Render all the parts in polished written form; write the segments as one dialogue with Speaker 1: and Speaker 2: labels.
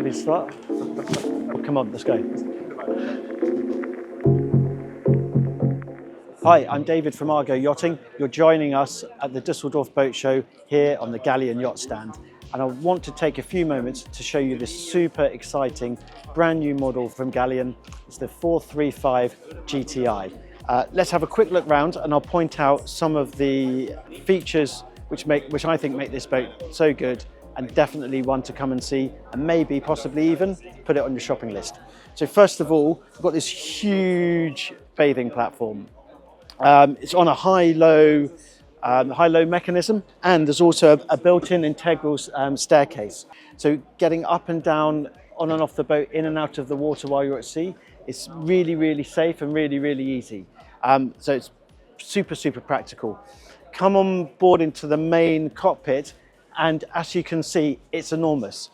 Speaker 1: Ready to start? Oh, come on, let's go. Hi, I'm David from Argo Yachting. You're joining us at the Dusseldorf boat show here on the Galeon Yacht stand. And I want to take a few moments to show you this super exciting brand new model from Galeon. It's the 435 GTI. Let's have a quick look round and I'll point out some of the features which I think make this boat so good, and definitely one to come and see, and maybe possibly even put it on your shopping list. So first of all, we've got this huge bathing platform. It's on a high-low mechanism, and there's also a built-in integral staircase. So getting up and down, on and off the boat, in and out of the water while you're at sea, it's really, really safe and really, really easy. So it's super, super practical. Come on board into the main cockpit, and as you can see, it's enormous.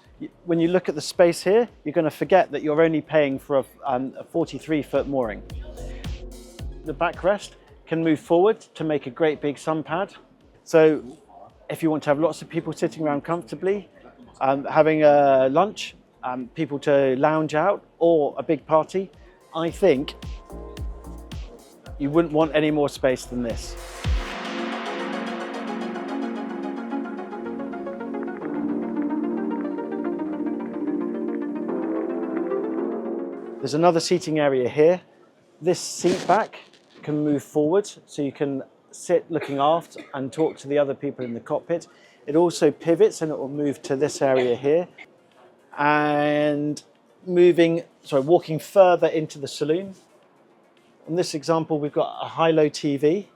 Speaker 1: When you look at the space here, you're going to forget that you're only paying for a 43-foot mooring. The backrest can move forward to make a great big sun pad. So if you want to have lots of people sitting around comfortably, having a lunch, people to lounge out, or a big party, I think you wouldn't want any more space than this. There's another seating area here. This seat back can move forward, so you can sit looking aft and talk to the other people in the cockpit. It also pivots and it will move to this area here. And walking further into the saloon. In this example, we've got a high-low TV,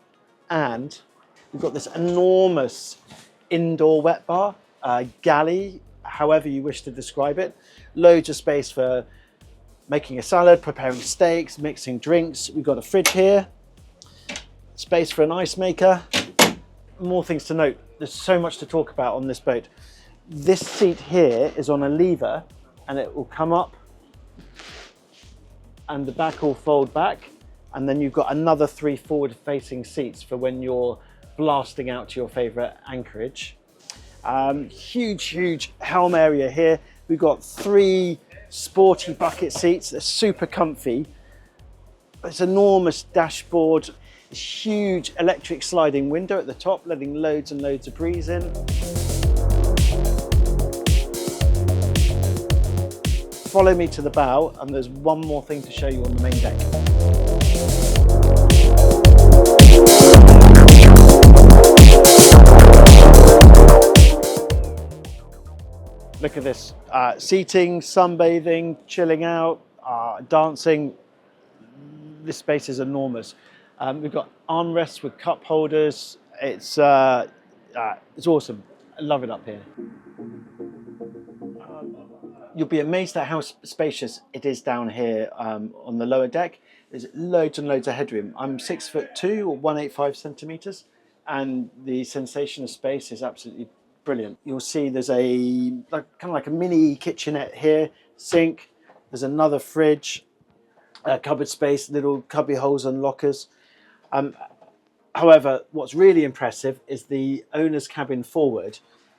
Speaker 1: and we've got this enormous indoor wet bar, galley, however you wish to describe it. Loads of space for making a salad, preparing steaks, mixing drinks. We've got a fridge here, space for an ice maker. More things to note. There's so much to talk about on this boat. This seat here is on a lever, and it will come up, and the back will fold back, and then you've got another 3 forward-facing seats for when you're blasting out to your favorite anchorage. Huge helm area here. We've got 3 sporty bucket seats. They're super comfy. It's enormous dashboard. This huge electric sliding window at the top, letting loads and loads of breeze in. Follow me to the bow, and there's one more thing to show you on the main deck. Look at this, seating, sunbathing, chilling out, dancing. This space is enormous. We've got armrests with cup holders. It's awesome. I love it up here. You'll be amazed at how spacious it is down here on the lower deck. There's loads and loads of headroom. I'm 6'2" or 185 centimeters, and the sensation of space is absolutely brilliant. You'll see there's kind of like a mini kitchenette here, sink. There's another fridge, cupboard space, little cubby holes and lockers. However, what's really impressive is the owner's cabin forward.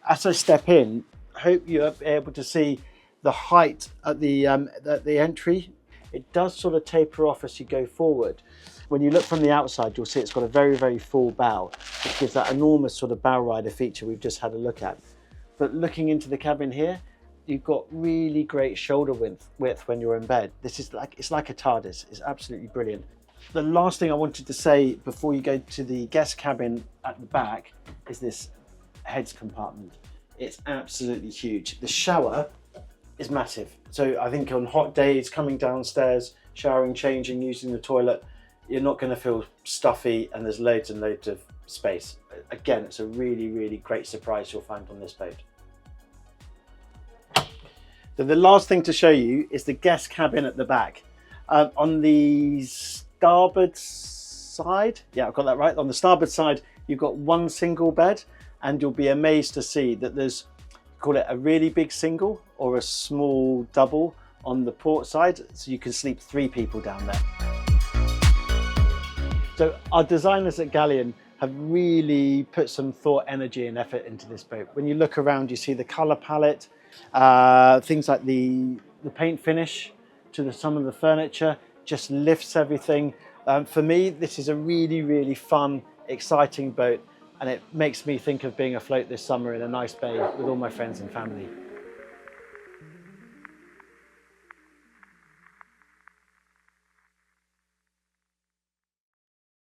Speaker 1: As I step in, I hope you're able to see the height at the entry. It does sort of taper off as you go forward. When you look from the outside, you'll see it's got a very, very full bow, which gives that enormous sort of bow rider feature we've just had a look at. But looking into the cabin here, you've got really great shoulder width when you're in bed. It's like a TARDIS. It's absolutely brilliant. The last thing I wanted to say before you go to the guest cabin at the back is this heads compartment. It's absolutely huge. The shower is massive. So I think on hot days, coming downstairs, showering, changing, using the toilet, you're not going to feel stuffy, and there's loads and loads of space. Again, it's a really, really great surprise you'll find on this boat. So the last thing to show you is the guest cabin at the back. On the starboard side, yeah, I've got that right. On the starboard side, you've got one single bed, and you'll be amazed to see that there's, call it a really big single or a small double on the port side, so you can sleep 3 people down there. So our designers at Galeon have really put some thought, energy and effort into this boat. When you look around, you see the color palette, things like the paint finish to some of the furniture just lifts everything. For me, this is a really, really fun, exciting boat, and it makes me think of being afloat this summer in a nice bay with all my friends and family.